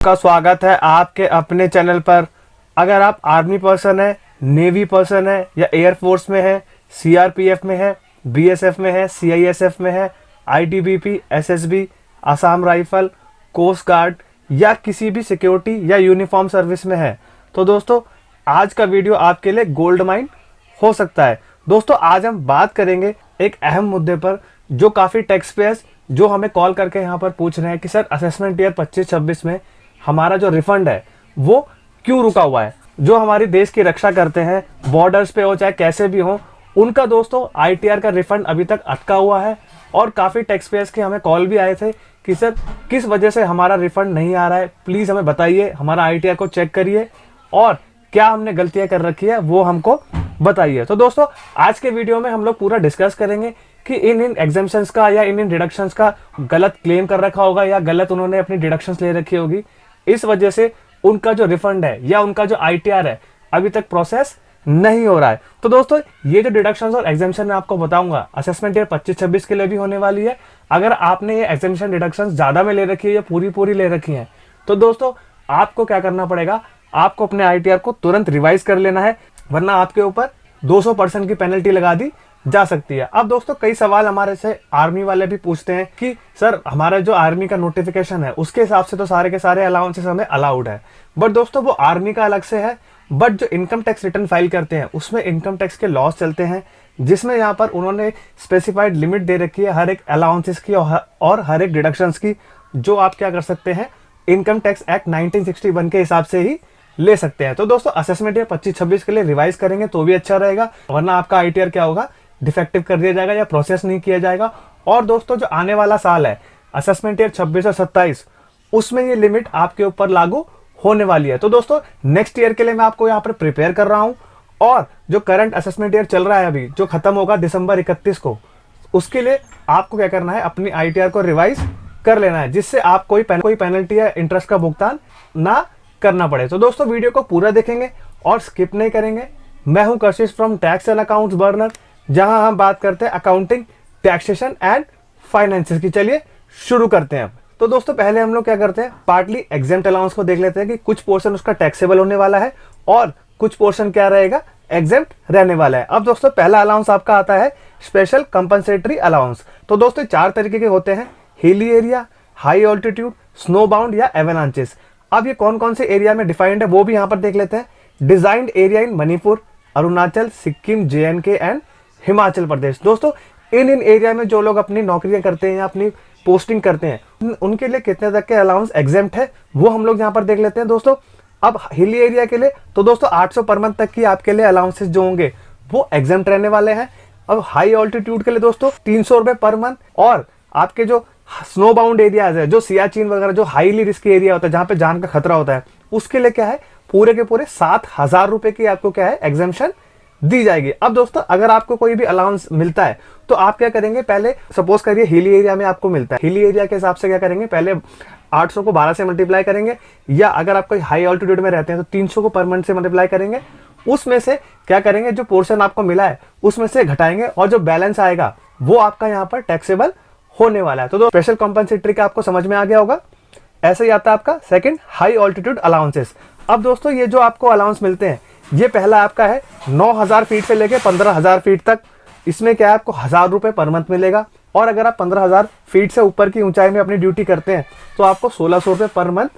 का स्वागत है आपके अपने चैनल पर। अगर आप आर्मी पर्सन है, नेवी पर्सन है या एयरफोर्स में है, सीआरपीएफ में है, बीएसएफ में है, सीआईएसएफ में है, ITBP, SSB, Assam rifle, coast guard या किसी भी सिक्योरिटी या यूनिफॉर्म सर्विस में है, तो दोस्तों आज का वीडियो आपके लिए गोल्ड माइन हो सकता है। दोस्तों आज हम बात करेंगे एक अहम मुद्दे पर जो काफ़ी टैक्स पेयर्स जो हमें कॉल करके यहाँ पर पूछ रहे हैं कि सर असेसमेंट ईयर 25-26 में हमारा जो रिफंड है वो क्यों रुका हुआ है। जो हमारी देश की रक्षा करते हैं, बॉर्डर्स पे हो चाहे कैसे भी हो, उनका दोस्तों आईटीआर का रिफंड अभी तक अटका हुआ है। और काफ़ी टैक्स पेयर्स के हमें कॉल भी आए थे कि सर किस वजह से हमारा रिफंड नहीं आ रहा है, प्लीज़ हमें बताइए, हमारा आईटीआर को चेक करिए और क्या हमने गलतियाँ कर रखी है वो हमको बताइए। तो दोस्तों आज के वीडियो में हम लोग पूरा डिस्कस करेंगे कि इन एग्जाम्पशंस का या इन डिडक्शंस का गलत क्लेम कर रखा होगा या गलत उन्होंने अपनी डिडक्शंस ले रखी होगी, इस वजह से उनका जो रिफंड है या उनका जो आईटीआर है अभी तक प्रोसेस नहीं हो रहा है। तो दोस्तों ये जो डिडक्शंस और एग्जाम्पशन मैं आपको बताऊंगा असेसमेंट ईयर 25-26 के लिए भी होने वाली है। अगर आपने ये एग्जाम्पशन डिडक्शंस ज्यादा में ले रखी है या पूरी ले रखी है तो दोस्तों आपको क्या करना पड़ेगा, आपको अपने आईटीआर को तुरंत रिवाइज कर लेना है, वरना आपके ऊपर 200% की पेनल्टी लगा दी जा सकती है। अब दोस्तों कई सवाल हमारे से आर्मी वाले भी पूछते हैं कि सर हमारा जो आर्मी का नोटिफिकेशन है उसके हिसाब से तो सारे के सारे अलाउंसेस हमें अलाउड है, बट दोस्तों वो आर्मी का अलग से है, बट जो इनकम टैक्स रिटर्न फाइल करते हैं उसमें इनकम टैक्स के लॉस चलते हैं, जिसमें यहाँ पर उन्होंने स्पेसिफाइड लिमिट दे रखी है हर एक अलाउंसेस की और हर एक डिडक्शंस की, जो आप क्या कर सकते हैं इनकम टैक्स एक्ट 1961 के हिसाब से ही ले सकते हैं। तो दोस्तों असेसमेंट ईयर 25-26 के लिए रिवाइज करेंगे तो भी अच्छा रहेगा, वरना आपका आईटीआर क्या होगा, डिफेक्टिव कर दिया जाएगा या प्रोसेस नहीं किया जाएगा। और दोस्तों जो आने वाला साल है असेसमेंट ईयर 26 और 27, उसमें ये लिमिट आपके ऊपर लागू होने वाली है। तो दोस्तों नेक्स्ट ईयर के लिए मैं आपको यहाँ पर प्रिपेयर कर रहा हूँ, और जो करंट असेसमेंट ईयर चल रहा है अभी जो खत्म होगा दिसंबर 31 को, उसके लिए आपको क्या करना है, अपनी आईटीआर को रिवाइज कर लेना है, जिससे आप कोई पेनल्टी या इंटरेस्ट का भुगतान ना करना पड़े। तो दोस्तों वीडियो को पूरा देखेंगे और स्किप नहीं करेंगे। मैं हूं कशिश from tax and accounts burner, जहां हम बात करते हैं अकाउंटिंग, टैक्सेशन एंड फाइनेंसेस की। चलिए शुरू करते हैं। तो दोस्तों पहले हम लोग क्या करते हैं, पार्टली एग्जेम्प्ट अलाउंस को देख लेते हैं कि कुछ पोर्शन उसका टैक्सेबल होने वाला है और कुछ पोर्शन क्या रहेगा, एग्जेम्प्ट रहने वाला है। अब दोस्तों पहला अलाउंस आपका आता है स्पेशल कंपनसेटरी अलाउंस। तो दोस्तों 4 तरीके के होते हैं, hilly area, high altitude, snow bound या एवलांचेस। अब ये कौन कौन से एरिया में डिफाइंड है वो भी यहाँ पर देख लेते हैं। Designed area in Manipur, Arunachal, Sikkim, J and K and Himachal Pradesh. दोस्तों इन एरिया में जो लोग अपनी नौकरियां करते हैं या अपनी पोस्टिंग करते हैं उनके लिए कितने तक के अलाउंस एग्जेम्प्ट है वो हम लोग यहाँ पर देख लेते हैं। दोस्तों अब हिली एरिया के लिए तो दोस्तों 800 पर मंथ तक की आपके लिए अलाउंसेस जो होंगे वो एग्जेम्प्ट रहने वाले हैं। अब हाई ऑल्टीट्यूड के लिए दोस्तों 300 रुपए पर मंथ, और आपके जो स्नो बाउंड एरियाज है, जो सियाचिन वगैरह जो हाईली रिस्की एरिया होता है जहां पे जान का खतरा होता है, उसके लिए क्या है पूरे के पूरे 7,000 रुपए की आपको क्या है एग्जेम्पशन दी जाएगी। अब दोस्तों अगर आपको कोई भी अलाउंस मिलता है तो आप क्या करेंगे, पहले सपोज करिए हिली एरिया में आपको मिलता है, हिली एरिया के हिसाब से क्या करेंगे, पहले 800 को 12 से मल्टीप्लाई करेंगे, या अगर आप कोई हाई ऑल्टीट्यूड में रहते हैं तो 300 को पर मंथ से मल्टीप्लाई करेंगे। उसमें से क्या करेंगे, जो पोर्शन आपको मिला है उसमें से घटाएंगे और जो बैलेंस आएगा वो आपका यहाँ पर टैक्सेबल होने वाला है। तो स्पेशल कॉम्पनसेटरी का आपको समझ में आ गया होगा। ऐसे ही आता है आपका सेकंड हाई ऑल्टीट्यूड अलाउंसेस। अब दोस्तों ये जो आपको अलाउंस मिलते हैं, ये पहला आपका है 9,000 फीट से लेके 15,000 फीट तक। इसमें क्या है आपको 1,000 रुपए पर मंथ मिलेगा, और अगर आप 15,000 फीट से ऊपर की ऊंचाई में अपनी ड्यूटी करते हैं तो आपको 1,600 रुपए पर मंथ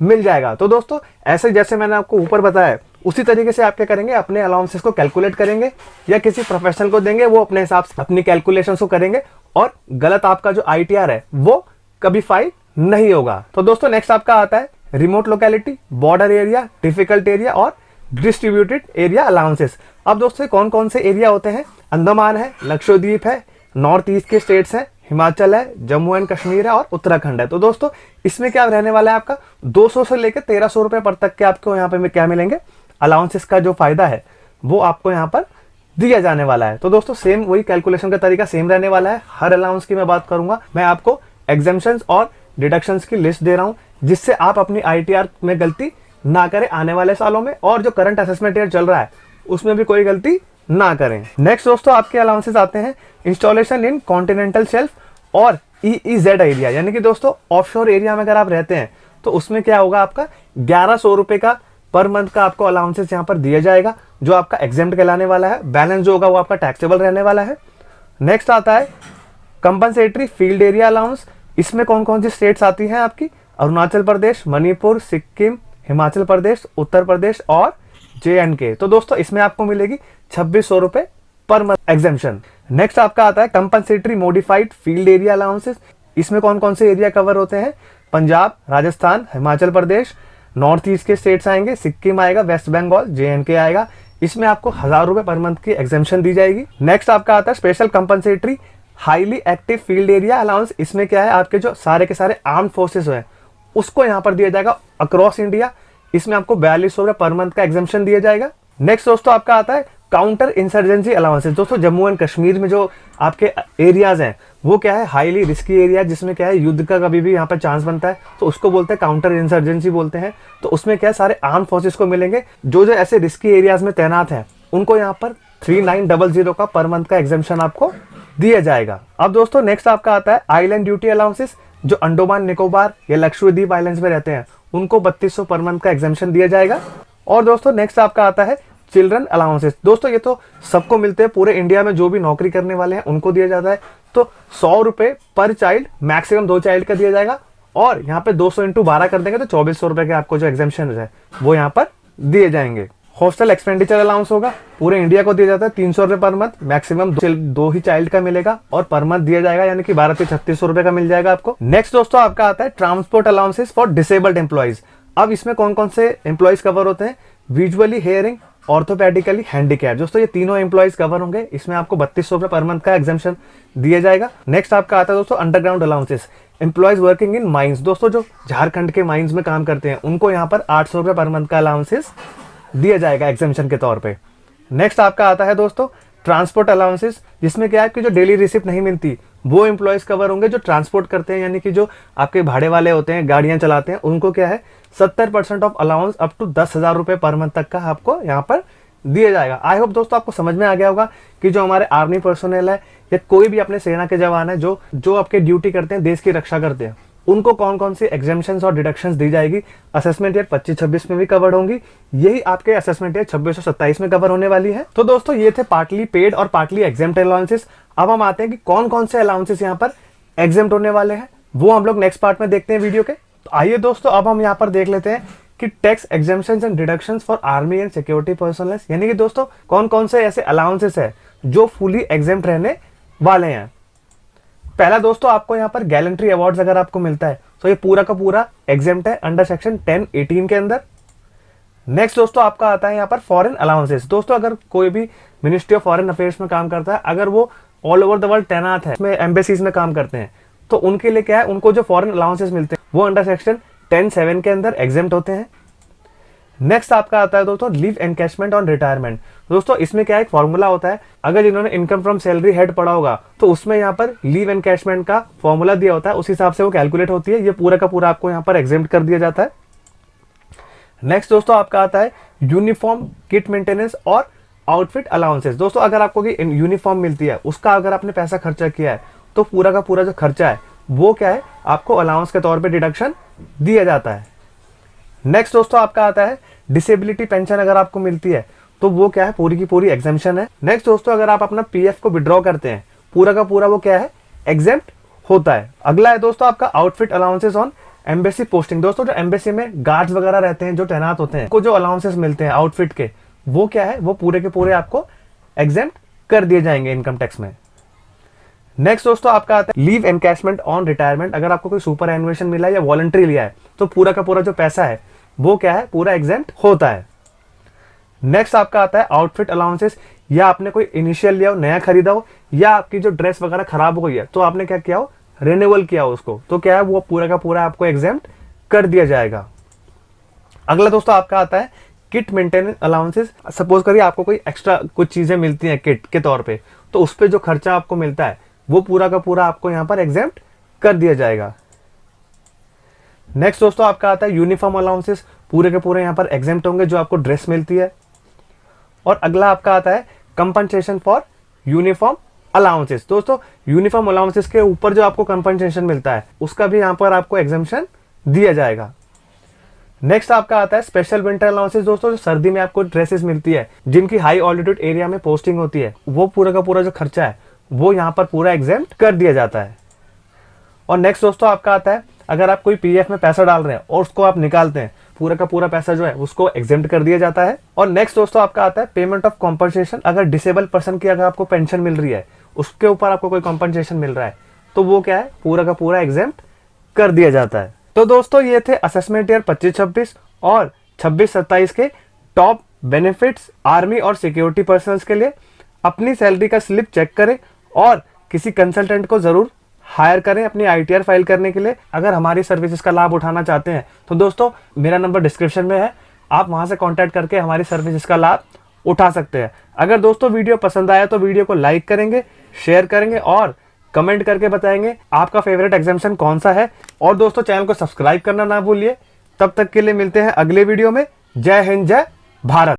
मिल जाएगा। तो दोस्तों ऐसे जैसे मैंने आपको ऊपर बताया उसी तरीके से आप क्या करेंगे, अपने अलाउंसेस को कैलकुलेट करेंगे या किसी प्रोफेशनल को देंगे, वो अपने हिसाब से अपनी कैलकुलेशन को करेंगे और गलत आपका जो आईटीआर है वो कभी फाइल नहीं होगा। तो दोस्तों नेक्स्ट आपका आता है remote locality, border area, difficult area और डिस्ट्रीब्यूटेड एरिया अलाउंसेस। अब दोस्तों कौन कौन से एरिया होते हैं, अंडमान है, लक्षद्वीप है, नॉर्थ ईस्ट के स्टेट्स हैं, हिमाचल है, जम्मू एंड कश्मीर है और उत्तराखंड है। तो दोस्तों इसमें क्या रहने वाला है, आपका 200 से लेकर 1,300 रुपए पर तक के आपको यहाँ पे क्या मिलेंगे, अलाउंसेस का जो फायदा है वो आपको यहाँ पर दिया जाने वाला है। तो दोस्तों सेम वही कैलकुलेशन का तरीका सेम रहने वाला है। हर अलाउंस की मैं बात करूंगा, मैं आपको एग्जेम्पशंस और डिडक्शंस की लिस्ट दे रहा हूं, जिससे आप अपनी आईटीआर में गलती ना करें आने वाले सालों में, और जो करंट असेसमेंट ईयर चल रहा है उसमें भी कोई गलती ना करें। नेक्स्ट दोस्तों आपके अलाउंसेस आते हैं इंस्टॉलेशन इन कॉन्टिनेंटल शेल्फ और ईईजेड एरिया, यानी कि दोस्तों ऑफशोर एरिया में अगर आप रहते हैं तो उसमें क्या होगा, आपका 1100 रुपये का पर मंथ का आपको अलाउंसेस यहाँ पर दिया जाएगा, जो आपका एग्जेम्प्ट कहलाने वाला है। बैलेंस जो होगा वो आपका टैक्सेबल रहने वाला है। नेक्स्ट आता है कंपनसेटरी फील्ड एरिया अलाउंस। इसमें कौन कौन सी स्टेट्स आती हैं आपकी, अरुणाचल प्रदेश, मणिपुर, सिक्किम, हिमाचल प्रदेश, उत्तर प्रदेश और JNK। तो दोस्तों इसमें आपको मिलेगी 2600 रुपये पर मंथ एग्जेम्पशन। नेक्स्ट आपका आता है compensatory modified field area allowances. इसमें कौन कौन से एरिया कवर होते हैं, पंजाब, राजस्थान, हिमाचल प्रदेश, नॉर्थ ईस्ट के स्टेट्स आएंगे, सिक्किम आएगा, वेस्ट बंगाल, JNK आएगा। इसमें आपको 1000 रुपये पर मंथ की एग्जेम्पशन दी जाएगी। नेक्स्ट आपका आता है special compensatory highly active field area allowance. इसमें क्या है, आपके जो सारे के सारे आर्म फोर्सेस हैं उसको यहाँ पर दिया जाएगा अक्रॉस इंडिया। इसमें आपको 4200 रुपये पर मंथ का एग्जेम्पशन दिया जाएगा। नेक्स्ट दोस्तों आपका आता है काउंटर इंसर्जेंसी अलाउंसेस। दोस्तों जम्मू एंड कश्मीर में जो आपके एरियाज हैं वो क्या है, हाईली रिस्की एरिया, जिसमें क्या है युद्ध का कभी भी यहाँ पर चांस बनता है, तो उसको बोलते हैं काउंटर इंसर्जेंसी बोलते हैं। तो उसमें क्या है, सारे आर्म फोर्सेस को मिलेंगे। जो जो ऐसे रिस्की एरियाज में तैनात हैं उनको यहाँ पर 3900 का पर मंथ का एग्जेम्पशन आपको दिया जाएगा। अब दोस्तों नेक्स्ट आपका आता है आइलैंड ड्यूटी अलाउंसेस। जो अंडोमान निकोबार या लक्षद्वीप आइलैंड्स में रहते हैं उनको 3200 पर मंथ का एग्जेम्पशन दिया जाएगा। और दोस्तों नेक्स्ट आपका आता है चिल्ड्रन अलाउंसेस। दोस्तों ये तो सबको मिलते हैं, पूरे इंडिया में जो भी नौकरी करने वाले हैं उनको दिया जाता है। तो 100 रुपये पर चाइल्ड, मैक्सिमम 2 चाइल्ड का दिया जाएगा। और यहाँ पे 200 × 12 कर देंगे तो 2400 रुपये के आपको जो एग्जेम्पशन है वो यहाँ पर दिए जाएंगे। हॉस्टल एक्सपेंडिचर अलाउंस होगा, पूरे इंडिया को दिया जाता है 300 रुपये पर मंथ, मैक्सिमम 2 ही चाइल्ड का मिलेगा और पर मंथ दिया जाएगा, यानी कि 12 से 3600 रुपये का मिल जाएगा आपको। नेक्स्ट दोस्तों आपका आता है transport allowances for disabled employees. अब इसमें कौन कौन से एम्प्लॉइज कवर होते हैं, विजुअली हेयरिंग, ऑर्थोपेडिकली हैंडीकैप। दोस्तों ये तीनों एम्प्लॉइज कवर होंगे। इसमें आपको 3200 रुपये पर मंथ का एग्जेम्पशन दिया जाएगा। नेक्स्ट आपका आता है दोस्तों underground allowances, employees working in mines. दोस्तों जो झारखंड के माइंस में काम करते हैं उनको यहाँ पर 800 रुपये पर मंथ का अलाउंसेस दिया जाएगा एग्जेम्पशन के तौर पे। नेक्स्ट आपका आता है दोस्तों ट्रांसपोर्ट अलाउंसेस, जिसमें क्या है कि जो डेली रिसिप्ट नहीं मिलती वो एम्प्लॉयज कवर होंगे जो ट्रांसपोर्ट करते हैं, यानी कि जो आपके भाड़े वाले होते हैं, गाड़ियां चलाते हैं, उनको क्या है 70% ऑफ अलाउंस अप टू 10,000 रुपये पर मंथ तक का आपको यहाँ पर दिया जाएगा। आई होप दोस्तों आपको समझ में आ गया होगा कि जो हमारे आर्मी पर्सोनल है या कोई भी अपने सेना के जवान है जो आपके ड्यूटी करते हैं, देश की रक्षा करते हैं, उनको कौन कौन सी एग्जेम्पशंस और डिडक्शंस दी जाएगी। असेसमेंट ईयर 25-26 में भी कवर होंगी, यही आपके असेसमेंट ईयर 26-27 में कवर होने वाली है। तो दोस्तों ये थे पार्टली पेड और पार्टली एग्जेम्प्ट अलाउंसेस। अब हम आते हैं कि कौन कौन से अलाउंसेस यहाँ पर एग्जेम्प्ट होने वाले हैं, वो हम लोग नेक्स्ट पार्ट में देखते हैं वीडियो के। तो आइए दोस्तों अब हम यहाँ पर देख लेते हैं कि tax exemptions and deductions for army and security personal, यानी कि दोस्तों कौन कौन से ऐसे अलाउंसेस है जो फुली एग्जेम्प्ट रहने वाले हैं। पहला दोस्तों आपको यहाँ पर गैलेंट्री अवार्ड्स अगर आपको मिलता है तो ये पूरा का पूरा एग्जेम्प्ट है अंडर सेक्शन 10(18) के अंदर। नेक्स्ट दोस्तों आपका आता है यहाँ पर फॉरेन अलाउंसेस। दोस्तों अगर कोई भी मिनिस्ट्री ऑफ फॉरेन अफेयर्स में काम करता है, अगर वो ऑल ओवर द वर्ल्ड तैनात है, उसमें एम्बेसीज में काम करते हैं, तो उनके लिए क्या है, उनको जो फॉरेन अलाउंसेस मिलते हैं वो अंडर सेक्शन 10(7) के अंदर एग्जेम्प्ट होते हैं। नेक्स्ट आपका आता है दोस्तों लीव एनकैशमेंट ऑन रिटायरमेंट। दोस्तों इसमें क्या एक फॉर्मूला होता है, अगर जिन्होंने इनकम फ्रॉम सैलरी हेड पढ़ा होगा तो उसमें यहाँ पर लीव एनकैशमेंट का फॉर्मूला दिया होता है, उस हिसाब से वो कैलकुलेट होती है। ये पूरा का पूरा आपको यहाँ पर एग्जेम्प्ट कर दिया जाता है। नेक्स्ट दोस्तों आपका आता है यूनिफॉर्म, किट मेंटेनेंस और आउटफिट अलाउंसेस। दोस्तों अगर आपको यूनिफॉर्म मिलती है, उसका अगर आपने पैसा खर्चा किया है तो पूरा का पूरा जो खर्चा है वो क्या है आपको अलाउंस के तौर पर डिडक्शन दिया जाता है। नेक्स्ट दोस्तों आपका आता है डिसेबिलिटी पेंशन, अगर आपको मिलती है तो वो क्या है पूरी की पूरी एग्जेम्पशन है। नेक्स्ट दोस्तों अगर आप अपना पीएफ को विड्रॉ करते हैं, पूरा का पूरा वो क्या है एग्जेम्प्ट होता है। अगला है दोस्तों आपका outfit allowances on embassy posting. दोस्तों जो एम्बेसी में गार्ड्स वगैरह रहते हैं, जो तैनात होते हैं, को जो अलाउंसेस मिलते हैं आउटफिट के, वो क्या है वो पूरे के पूरे आपको एग्जेम्प्ट कर दिए जाएंगे इनकम टैक्स में। नेक्स्ट दोस्तों आपका आता है लीव एनकैशमेंट ऑन रिटायरमेंट। अगर आपको कोई सुपर एनुएशन मिला है या वॉलंटरी लिया है तो पूरा का पूरा जो पैसा है वो क्या है पूरा एग्जेम्प्ट होता है। नेक्स्ट आपका आता है आउटफिट अलाउंसेस, या आपने कोई इनिशियल लिया हो, नया खरीदा हो, या आपकी जो ड्रेस वगैरह खराब हो गई है तो आपने क्या किया हो रिन्यूअल किया हो उसको, तो क्या है वो पूरा का पूरा आपको एग्जेम्प्ट कर दिया जाएगा। अगला दोस्तों आपका आता है किट मेंटेनेंस अलाउंसेस। सपोज करिए आपको कोई एक्स्ट्रा कुछ चीजें मिलती हैं किट के तौर पे, तो उस पर जो खर्चा आपको मिलता है वो पूरा का पूरा आपको यहाँ पर एग्जेम्प्ट कर दिया जाएगा। नेक्स्ट दोस्तों आपका आता है यूनिफॉर्म अलाउंसेस, पूरे के पूरे यहाँ पर एग्जेम्प्ट होंगे जो आपको ड्रेस मिलती है। और अगला आपका आता है कंपनसेशन फॉर यूनिफॉर्म अलाउंसेस। दोस्तों यूनिफॉर्म अलाउंसेस के ऊपर जो आपको कंपनसेशन मिलता है उसका भी यहाँ पर आपको एग्जेम्पशन दिया जाएगा। नेक्स्ट आपका आता है स्पेशल विंटर अलाउंसेस। दोस्तों जो सर्दी में आपको ड्रेसेस मिलती है, जिनकी हाई ऑल्टीट्यूड एरिया में पोस्टिंग होती है, वो पूरा का पूरा जो खर्चा है वो यहाँ पर पूरा एग्जेम्प्ट कर दिया जाता है। और नेक्स्ट दोस्तों आपका आता है, अगर आप कोई पीएफ में पैसा डाल रहे हैं और उसको आप निकालते हैं, पूरा का पूरा पैसा जो है उसको एग्जेम्प्ट कर दिया जाता है। और नेक्स्ट दोस्तों आपका आता है पेमेंट ऑफ कॉम्पनसेशन। अगर डिसेबल पर्सन की अगर आपको पेंशन मिल रही है, उसके ऊपर आपको कोई कॉम्पनसेशन मिल रहा है, तो वो क्या है, पूरा का पूरा एग्जेम्प्ट कर दिया जाता है। तो दोस्तों ये थे असेसमेंट ईयर 25-26 और 26-27 के टॉप बेनिफिट्स आर्मी और सिक्योरिटी पर्सनल के लिए। अपनी सैलरी का स्लिप चेक करें और किसी कंसल्टेंट को जरूर हायर करें अपनी आईटीआर फाइल करने के लिए। अगर हमारी सर्विसेज का लाभ उठाना चाहते हैं तो दोस्तों मेरा नंबर डिस्क्रिप्शन में है, आप वहां से कांटेक्ट करके हमारी सर्विसेज का लाभ उठा सकते हैं। अगर दोस्तों वीडियो पसंद आया तो वीडियो को लाइक करेंगे, शेयर करेंगे और कमेंट करके बताएंगे आपका फेवरेट एग्जामिनेशन कौन सा है। और दोस्तों चैनल को सब्सक्राइब करना ना भूलिए। तब तक के लिए मिलते हैं अगले वीडियो में। जय हिंद, जय भारत।